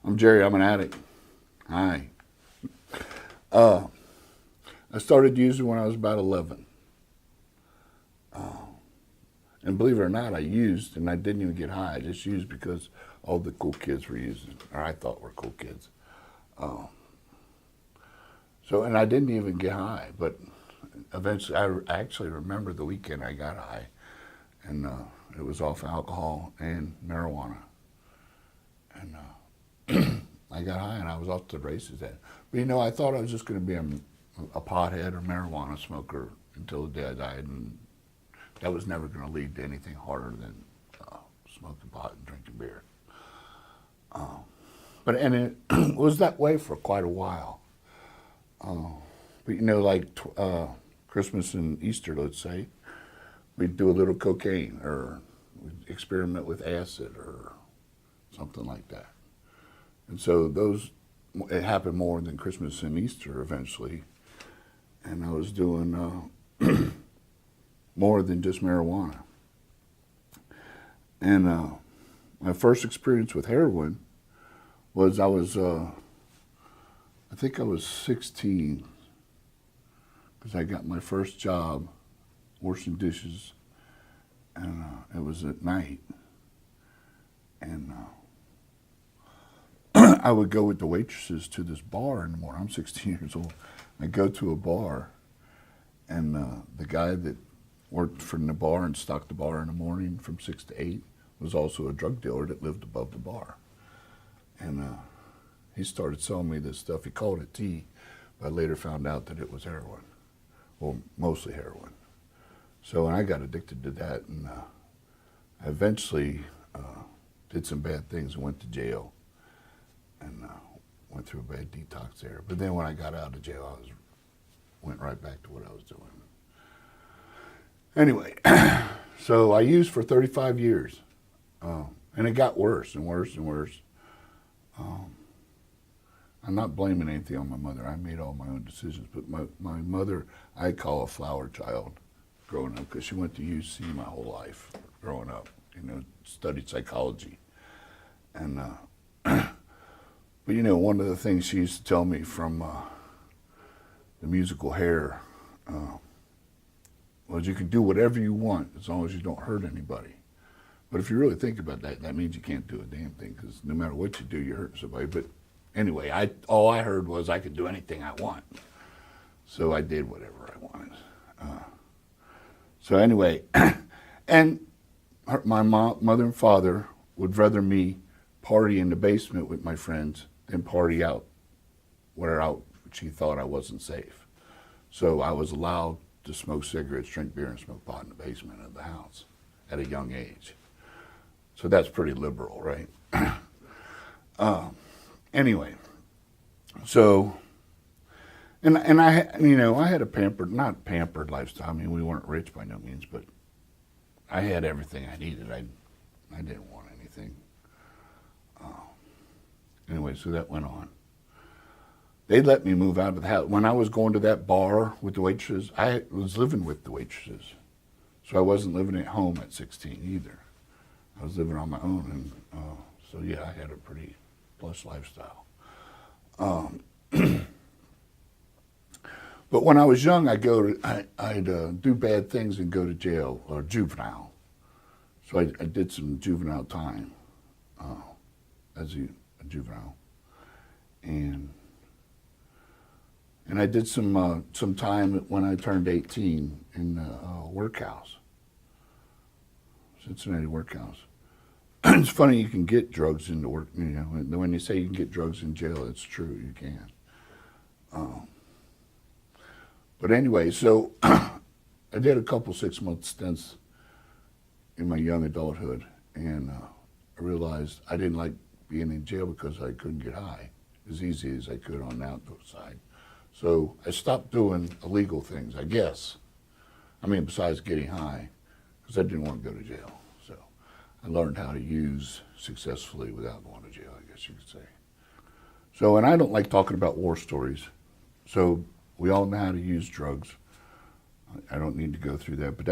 I'm Jerry. I'm an addict. Hi. I started using when I was about 11. And believe it or not, I used, and I didn't even get high. I just used because all the cool kids were using, or I thought were cool kids. And I didn't even get high, but eventually, I actually remember the weekend I got high, and it was off alcohol and marijuana. And I got high, and I was off to the races then. But I thought I was just going to be a pothead or marijuana smoker until the day I died, and that was never going to lead to anything harder than smoking pot and drinking beer. And it was that way for quite a while. But like Christmas and Easter, let's say, we'd do a little cocaine or we'd experiment with acid or something like that. And so it happened more than Christmas and Easter eventually. And I was doing more than just marijuana. And my first experience with heroin was I think I was 16, because I got my first job washing dishes, and it was at night. And I would go with the waitresses to this bar in the morning. I'm 16 years old. I go to a bar, and the guy that worked from the bar and stocked the bar in the morning from 6 to 8 was also a drug dealer that lived above the bar. And he started selling me this stuff. He called it tea, but I later found out that it was heroin. Well, mostly heroin. So I got addicted to that, and I eventually did some bad things and went to jail, and went through a bad detox there. But then when I got out of jail, went right back to what I was doing. Anyway, so I used for 35 years, and it got worse and worse and worse. I'm not blaming anything on my mother. I made all my own decisions, but my mother, I call a flower child growing up, because she went to UC my whole life growing up, studied psychology. And, but one of the things she used to tell me from the musical Hair was, you can do whatever you want as long as you don't hurt anybody. But if you really think about that, that means you can't do a damn thing, because no matter what you do, you're hurting somebody. But anyway, all I heard was I could do anything I want. So I did whatever I wanted. So anyway, and my mother and father would rather me party in the basement with my friends than party out where she thought I wasn't safe. So I was allowed to smoke cigarettes, drink beer, and smoke pot in the basement of the house at a young age. So that's pretty liberal, right? Anyway, so, and I had a not pampered lifestyle. I mean, we weren't rich by no means, but I had everything I needed. I didn't want anything. Anyway, so that went on. They let me move out of the house. When I was going to that bar with the waitresses, I was living with the waitresses. So I wasn't living at home at 16 either. I was living on my own, and so yeah, I had a pretty plush lifestyle. But when I was young, I'd do bad things and go to jail, or juvenile. So I did some juvenile time as a juvenile, and I did some time when I turned 18 in a workhouse, Cincinnati workhouse. It's funny, you can get drugs in the work. When you say you can get drugs in jail, it's true, you can. But anyway, so I did a couple 6-month stints in my young adulthood, and I realized I didn't like being in jail because I couldn't get high as easy as I could on the outdoor side. So I stopped doing illegal things, I guess. I mean, besides getting high, because I didn't want to go to jail. So I learned how to use successfully without going to jail, I guess you could say. So, and I don't like talking about war stories. So we all know how to use drugs. I don't need to go through that, but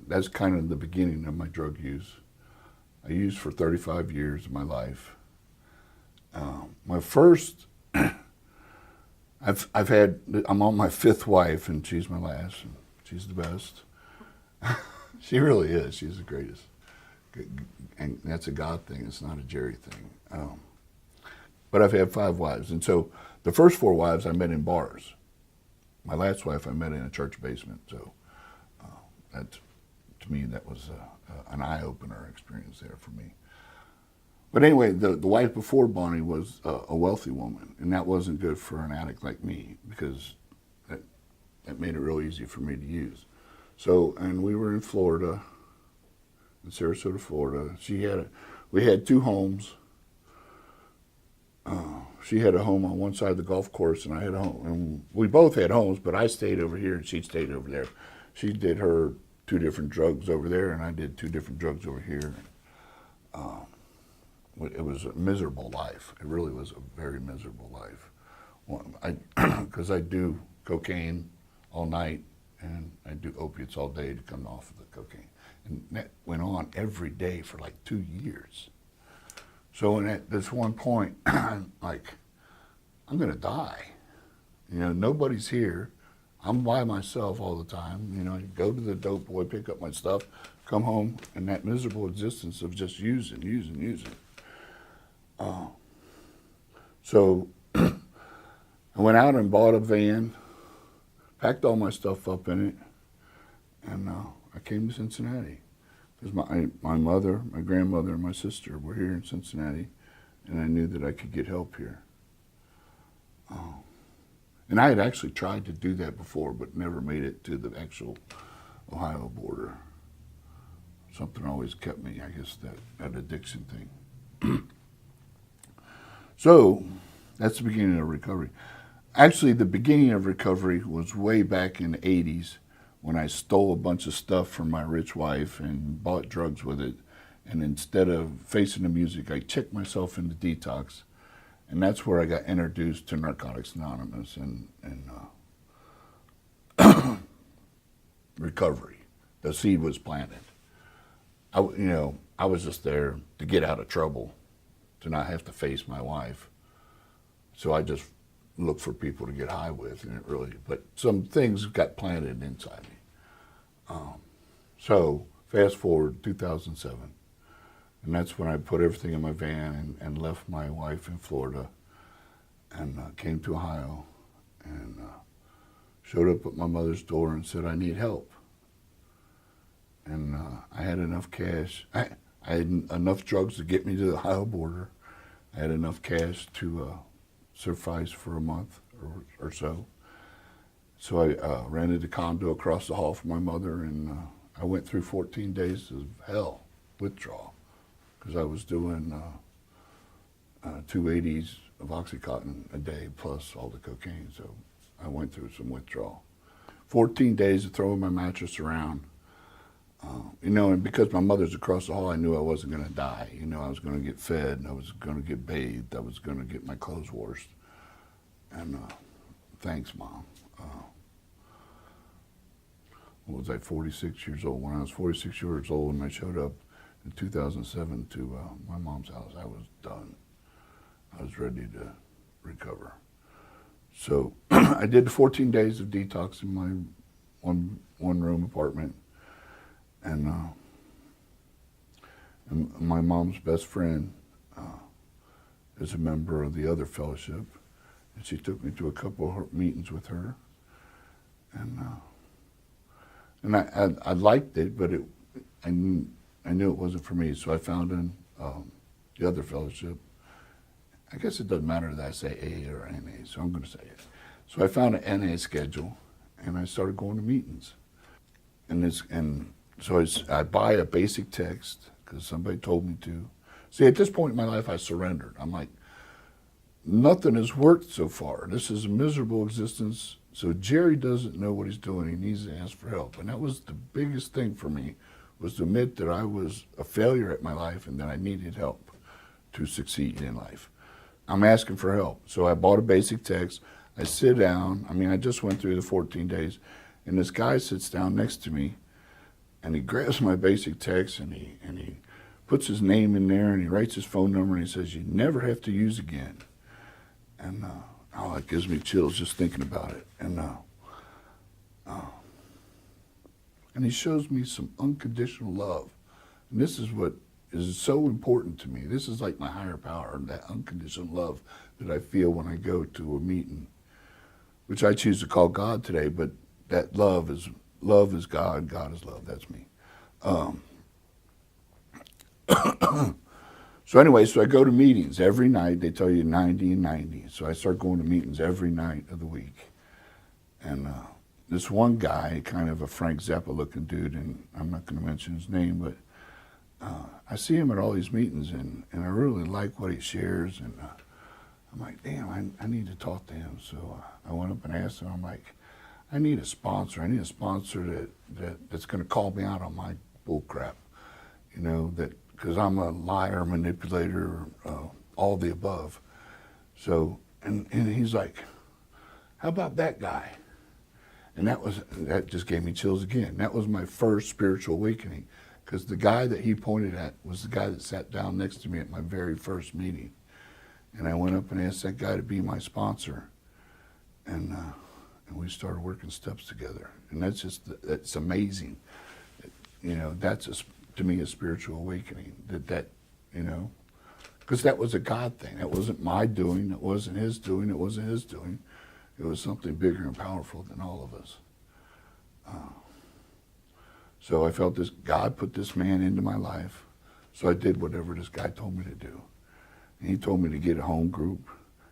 that's kind of the beginning of my drug use. I used for 35 years of my life. My first, I'm on my fifth wife, and she's my last, and she's the best. She really is. She's the greatest. And that's a God thing. It's not a Jerry thing. But I've had 5 wives. And so the first 4 wives I met in bars. My last wife I met in a church basement. So to me, that was an eye-opener experience there for me. But anyway, the wife before Bonnie was a wealthy woman. And that wasn't good for an addict like me, because that made it real easy for me to use. So, and we were in Florida, in Sarasota, Florida. We had 2 homes. She had a home on one side of the golf course, and I had a home. And we both had homes, but I stayed over here, and she stayed over there. She did her 2 different drugs over there, and I did 2 different drugs over here. It was a miserable life. It really was a very miserable life. Because I do cocaine all night, and I do opiates all day to come off of the cocaine. And that went on every day for like 2 years. So at this one point, I'm like, I'm going to die. You know, nobody's here. I'm by myself all the time. You know, I go to the dope boy, pick up my stuff, come home, and that miserable existence of just using. So I went out and bought a van, packed all my stuff up in it, and I came to Cincinnati. Because my mother, my grandmother, and my sister were here in Cincinnati, and I knew that I could get help here. And I had actually tried to do that before, but never made it to the actual Ohio border. Something always kept me, I guess, that addiction thing. So that's the beginning of recovery. Actually, the beginning of recovery was way back in the 80s, when I stole a bunch of stuff from my rich wife and bought drugs with it. And instead of facing the music, I checked myself into detox. And that's where I got introduced to Narcotics Anonymous and recovery. The seed was planted. I was just there to get out of trouble, to not have to face my wife. So I just look for people to get high with, but some things got planted inside me. So fast forward 2007, and that's when I put everything in my van and left my wife in Florida and came to Ohio and showed up at my mother's door and said, I need help. And I had enough cash. I had enough drugs to get me to the Ohio border. I had enough cash to suffice for a month or so. So I rented a condo across the hall from my mother, and I went through 14 days of hell, withdrawal, because I was doing 280s of Oxycontin a day plus all the cocaine. So I went through some withdrawal. 14 days of throwing my mattress around. And because my mother's across the hall, I knew I wasn't going to die. I was going to get fed, I was going to get bathed, I was going to get my clothes washed. And thanks, Mom. What was I, 46 years old? When I was 46 years old and I showed up in 2007 to my mom's house, I was done. I was ready to recover. So I did the 14 days of detox in my one-room apartment. And my mom's best friend is a member of the other fellowship, and she took me to a couple of meetings with her, and I liked it, but I knew it wasn't for me. So I found in the other fellowship. I guess it doesn't matter that I say A or NA, so I'm going to say it. So I found an NA schedule, and I started going to meetings, So I buy a basic text because somebody told me to. See, at this point in my life, I surrendered. I'm like, nothing has worked so far. This is a miserable existence. So Jerry doesn't know what he's doing. He needs to ask for help. And that was the biggest thing for me, was to admit that I was a failure at my life and that I needed help to succeed in life. I'm asking for help. So I bought a basic text. I sit down. I just went through the 14 days. And this guy sits down next to me, and he grabs my basic text and he puts his name in there and he writes his phone number and he says, you never have to use again. And oh, it gives me chills just thinking about it. And he shows me some unconditional love. And this is what is so important to me. This is like my higher power, that unconditional love that I feel when I go to a meeting, which I choose to call God today, but that love is God, God is love. That's me. So anyway, so I go to meetings every night. They tell you 90 and 90. So I start going to meetings every night of the week. And this one guy, kind of a Frank Zappa looking dude, and I'm not going to mention his name, but I see him at all these meetings, and I really like what he shares. And I'm like, damn, I need to talk to him. So I went up and asked him, I'm like, I need a sponsor. I need a sponsor that's going to call me out on my bull crap, you know, that because I'm a liar, manipulator, all the above. So, and he's like, how about that guy? And that just gave me chills again. That was my first spiritual awakening, because the guy that he pointed at was the guy that sat down next to me at my very first meeting. And I went up and asked that guy to be my sponsor. And we started working steps together. And that's amazing. You know, that's to me a spiritual awakening. That you know, because that was a God thing. That wasn't my doing. It wasn't his doing. It wasn't his doing. It was something bigger and powerful than all of us. So I felt God put this man into my life. So I did whatever this guy told me to do. And he told me to get a home group.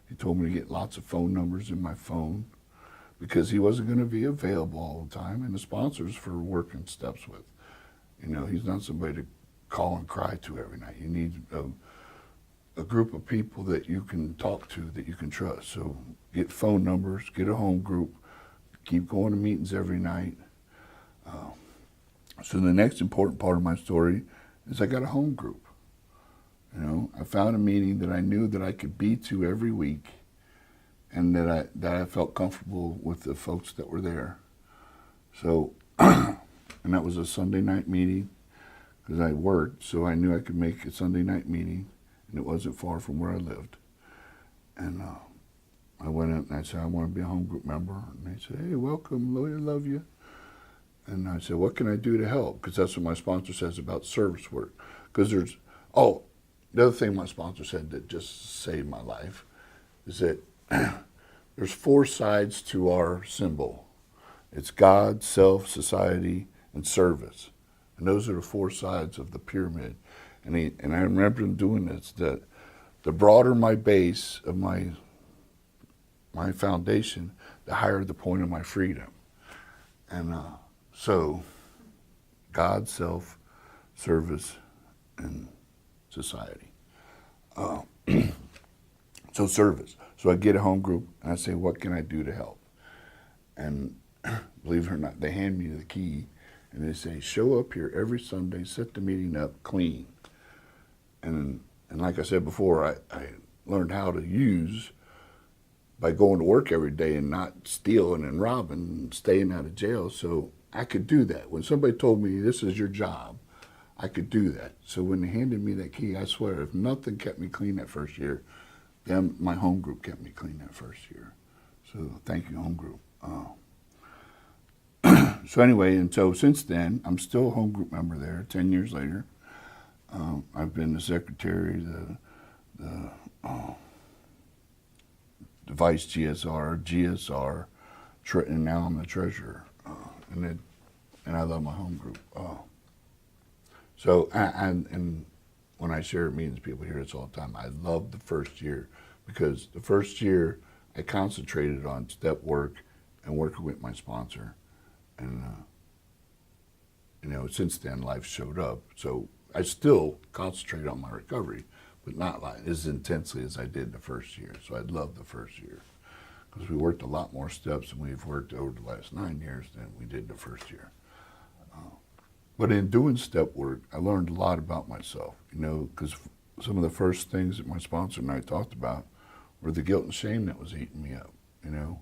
He told me to get lots of phone numbers in my phone, because he wasn't going to be available all the time, and the sponsors for working steps with. You know, he's not somebody to call and cry to every night. You need a group of people that you can talk to, that you can trust. So get phone numbers, get a home group, keep going to meetings every night. So the next important part of my story is I got a home group. You know, I found a meeting that I knew that I could be to every week, and that I felt comfortable with the folks that were there. So, and that was a Sunday night meeting, because I worked, so I knew I could make a Sunday night meeting, and it wasn't far from where I lived. And I went in and I said, I want to be a home group member. And they said, hey, welcome, Lloyd, I love you. And I said, what can I do to help? Because that's what my sponsor says about service work. Because the other thing my sponsor said that just saved my life is that there's 4 sides to our symbol. It's God, self, society, and service. And those are the 4 sides of the pyramid. And I remember him doing this, that the broader my base of my foundation, the higher the point of my freedom. And so God, self, service, and society. So service. So I get a home group and I say, what can I do to help? And believe it or not, they hand me the key and they say, show up here every Sunday, set the meeting up clean. And like I said before, I learned how to use by going to work every day and not stealing and robbing and staying out of jail. So I could do that. When somebody told me this is your job, I could do that. So when they handed me that key, I swear, if nothing kept me clean that first year, then my home group kept me clean that first year. So thank you, home group. So anyway, and so since then, I'm still a home group member there, 10 years later. I've been the secretary, the vice GSR, and now I'm the treasurer. And I love my home group. So, and when I share at meetings, people hear this all the time. I love the first year, because the first year I concentrated on step work and working with my sponsor. And, you know, since then life showed up. So I still concentrate on my recovery, but not like as intensely as I did the first year. So I love the first year, because we worked a lot more steps than we've worked over the last 9 years than we did the first year. But in doing step work, I learned a lot about myself, you know, because some of the first things that my sponsor and I talked about were the guilt and shame that was eating me up, you know.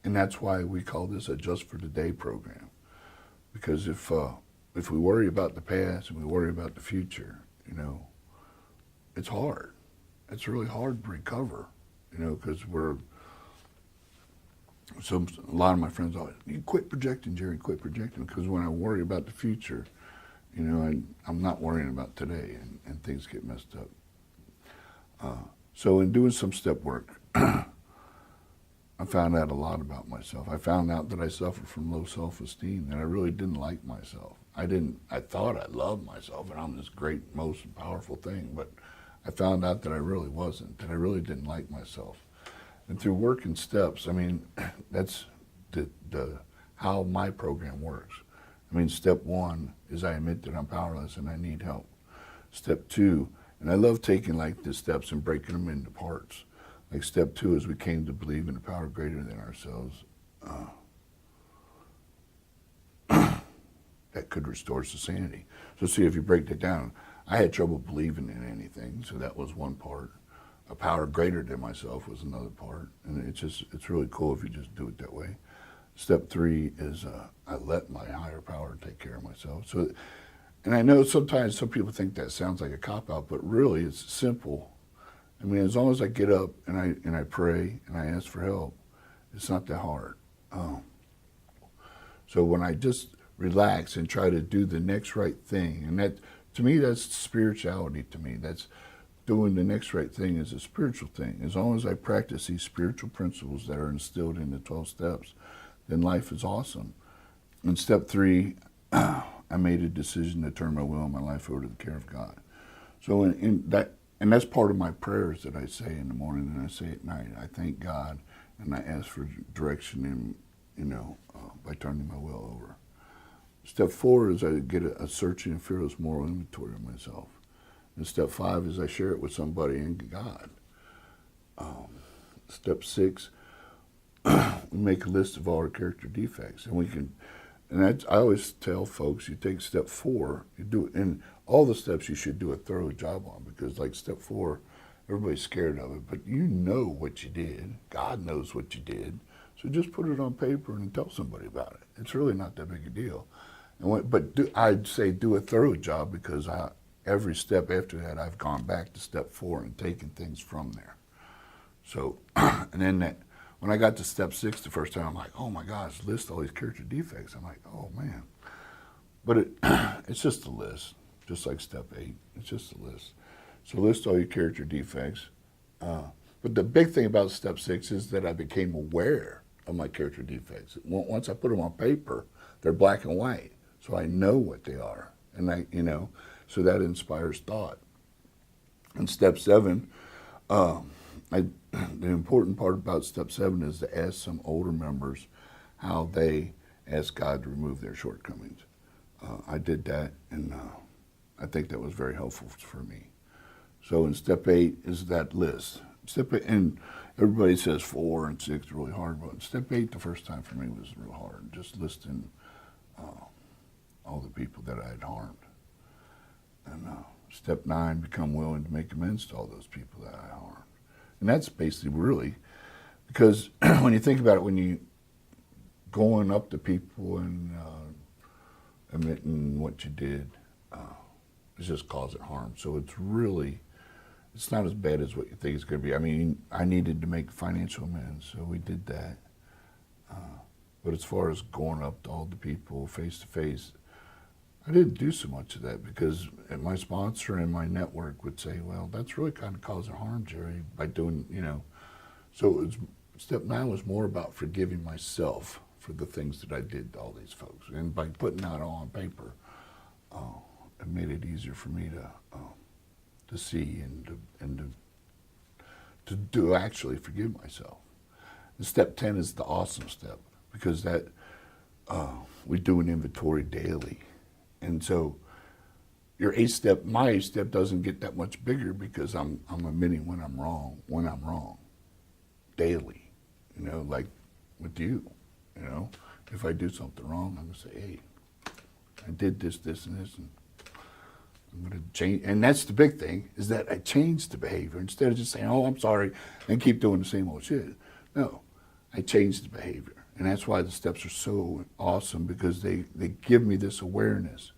And that's why we call this a Just for Today program. Because if we worry about the past and we worry about the future, you know, it's hard. It's really hard to recover. you know, because a lot of my friends always, you quit projecting, Jerry, quit projecting, because when I worry about the future, you know, I'm not worrying about today, and things get messed up. So in doing some step work, I found out a lot about myself. I found out that I suffered from low self-esteem, that I really didn't like myself. I thought I loved myself, and I'm this great, most powerful thing, but I found out that I really wasn't, that I really didn't like myself. And through working steps, I mean, that's how my program works. I mean, step one is I admit that I'm powerless and I need help. Step two, and I love taking like the steps and breaking them into parts. Like step two is we came to believe in a power greater than ourselves that could restore us to sanity. So see, if you break that down, I had trouble believing in anything, so that was one part. A power greater than myself was another part. And it's really cool if you just do it that way. Step three is I let my higher power take care of myself. So, and I know sometimes some people think that sounds like a cop-out, but really it's simple. I mean, as long as I get up and I pray and I ask for help, it's not that hard. So when I just relax and try to do the next right thing, and that, to me, that's spirituality to me. That's doing the next right thing is a spiritual thing. As long as I practice these spiritual principles that are instilled in the 12 steps, then life is awesome. In step three, I made a decision to turn my will and my life over to the care of God. So in that, and that's part of my prayers that I say in the morning and I say at night. I thank God and I ask for direction in, by turning my will over. Step four is I get a searching and fearless moral inventory of myself. And step five is I share it with somebody and God. Step six, we make a list of all our character defects, and I always tell folks, you take step four, you do it, and all the steps you should do a thorough job on, because like step four, everybody's scared of it, but you know what you did. God knows what you did. So just put it on paper and tell somebody about it. It's really not that big a deal. I'd say do a thorough job, because every step after that, I've gone back to step four and taken things from there. So, and then when I got to step six the first time, I'm like, oh my gosh, list all these character defects. I'm like, oh man. But it's just a list, just like step 8. It's just a list. So list all your character defects. But the big thing about step 6 is that I became aware of my character defects. Once I put them on paper, they're black and white. So I know what they are. And so that inspires thought. And step 7, the important part about step 7 is to ask some older members how they asked God to remove their shortcomings. I did that, and I think that was very helpful for me. So in step 8 is that list. Step 8, and everybody says 4 and 6 are really hard, but step 8 the first time for me was real hard, just listing all the people that I had harmed. And step 9, become willing to make amends to all those people that I harmed. And that's basically really, because when you think about it, when you going up to people and admitting what you did, it's just causing harm. So it's not as bad as what you think it's going to be. I mean, I needed to make financial amends, so we did that. But as far as going up to all the people face to face, I didn't do so much of that, because my sponsor and my network would say, well, that's really kind of causing harm, Jerry, by doing, So step 9 was more about forgiving myself for the things that I did to all these folks. And by putting that all on paper, it made it easier for me to see and to actually forgive myself. And step 10 is the awesome step, because that we do an inventory daily. And so my 8th step doesn't get that much bigger, because I'm admitting when I'm wrong, daily, like with you, if I do something wrong, I'm gonna say, hey, I did this, and this, and I'm gonna change. And that's the big thing, is that I changed the behavior instead of just saying, oh, I'm sorry, and keep doing the same old shit. No, I changed the behavior. And that's why the steps are so awesome, because they give me this awareness.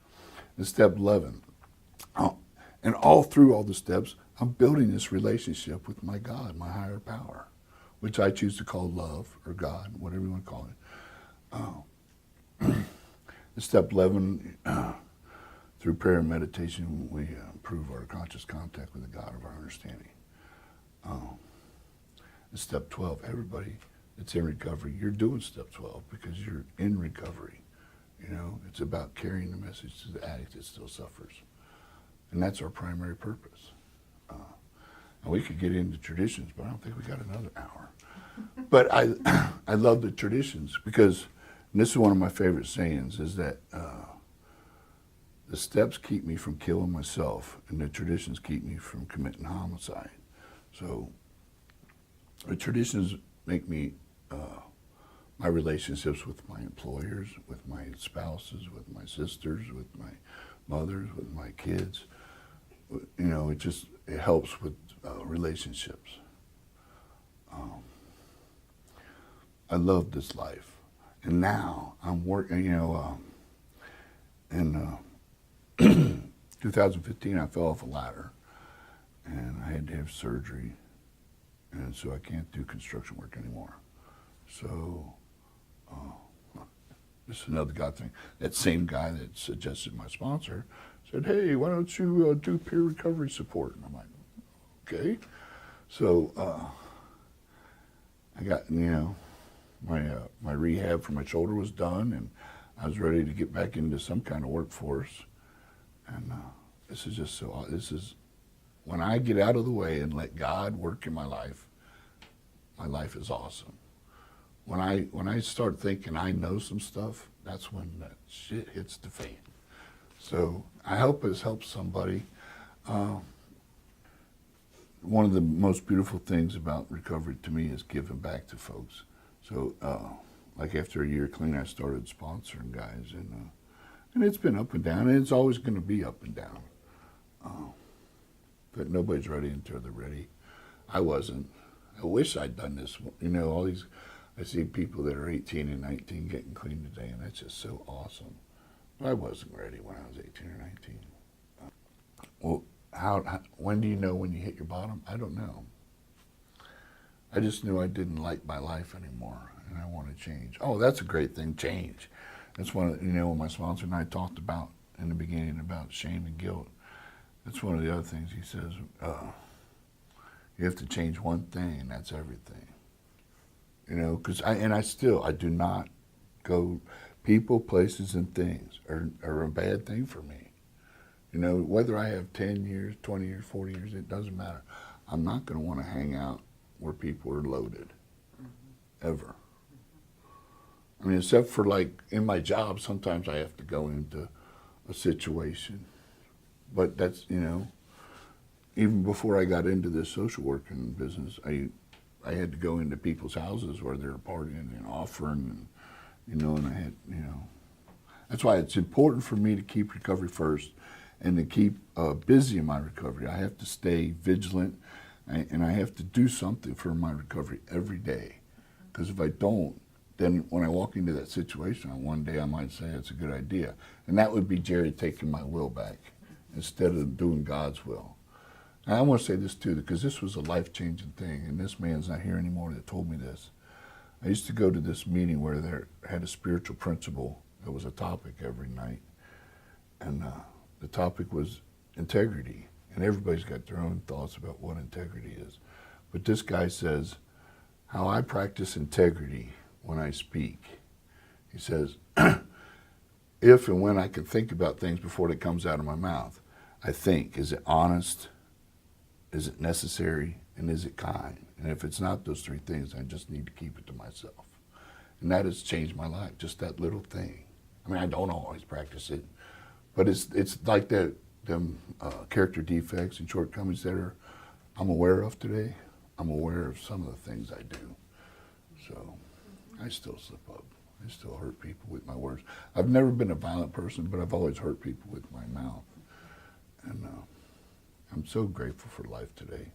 And step 11, and all through all the steps, I'm building this relationship with my God, my higher power, which I choose to call love or God, whatever you want to call it. Step 11, through prayer and meditation, we improve our conscious contact with the God of our understanding. Step 12, everybody that's in recovery, you're doing step 12 because you're in recovery. You know, it's about carrying the message to the addict that still suffers. And that's our primary purpose. And we could get into traditions, but I don't think we got another hour. But I love the traditions because, and this is one of my favorite sayings, is that the steps keep me from killing myself and the traditions keep me from committing homicide. So the traditions make me, my relationships with my employers, with my spouses, with my sisters, with my mothers, with my kids, you know, it helps with relationships. I love this life. And now I'm working, you know, in 2015 I fell off a ladder and I had to have surgery, and so I can't do construction work anymore. So this is another God thing. That same guy that suggested my sponsor said, hey, why don't you do peer recovery support? And I'm like, okay. So I got, you know, my rehab for my shoulder was done, and I was ready to get back into some kind of workforce. And this is just so, this is, when I get out of the way and let God work in my life is awesome. When I start thinking I know some stuff, that's when that shit hits the fan. So I hope it's helped somebody. One of the most beautiful things about recovery to me is giving back to folks. So like after a year clean, I started sponsoring guys, and it's been up and down, and it's always going to be up and down. But nobody's ready until they're ready. I wasn't. I wish I'd done this. You know, all these, I see people that are 18 and 19 getting clean today, and that's just so awesome. But I wasn't ready when I was 18 or 19. Well, when do you know when you hit your bottom? I don't know. I just knew I didn't like my life anymore, and I want to change. Oh, that's a great thing, change. That's one of, you know, when my sponsor and I talked about in the beginning about shame and guilt. That's one of the other things he says. You have to change one thing, and that's everything. You know, because I do not go, people, places, and things are a bad thing for me. You know, whether I have 10 years, 20 years, 40 years, it doesn't matter. I'm not going to want to hang out where people are loaded, ever. I mean, except for like in my job, sometimes I have to go into a situation. But that's, you know, even before I got into this social working business, I had to go into people's houses where they're partying and offering, and, you know, and I had, you know. That's why it's important for me to keep recovery first and to keep busy in my recovery. I have to stay vigilant, and I have to do something for my recovery every day. Because if I don't, then when I walk into that situation, one day I might say it's a good idea. And that would be Jerry taking my will back instead of doing God's will. And I want to say this too, because this was a life-changing thing, and this man's not here anymore that told me this. I used to go to this meeting where they had a spiritual principle. There was a topic every night, and the topic was integrity. And everybody's got their own thoughts about what integrity is. But this guy says, how I practice integrity when I speak. He says, if and when I can think about things before it comes out of my mouth, I think, is it honest? Is it necessary? And is it kind? And if it's not those three things, I just need to keep it to myself. And that has changed my life, just that little thing. I mean, I don't always practice it, but it's like them character defects and shortcomings that I'm aware of today. I'm aware of some of the things I do. So I still slip up. I still hurt people with my words. I've never been a violent person, but I've always hurt people with my mouth. And I'm so grateful for life today.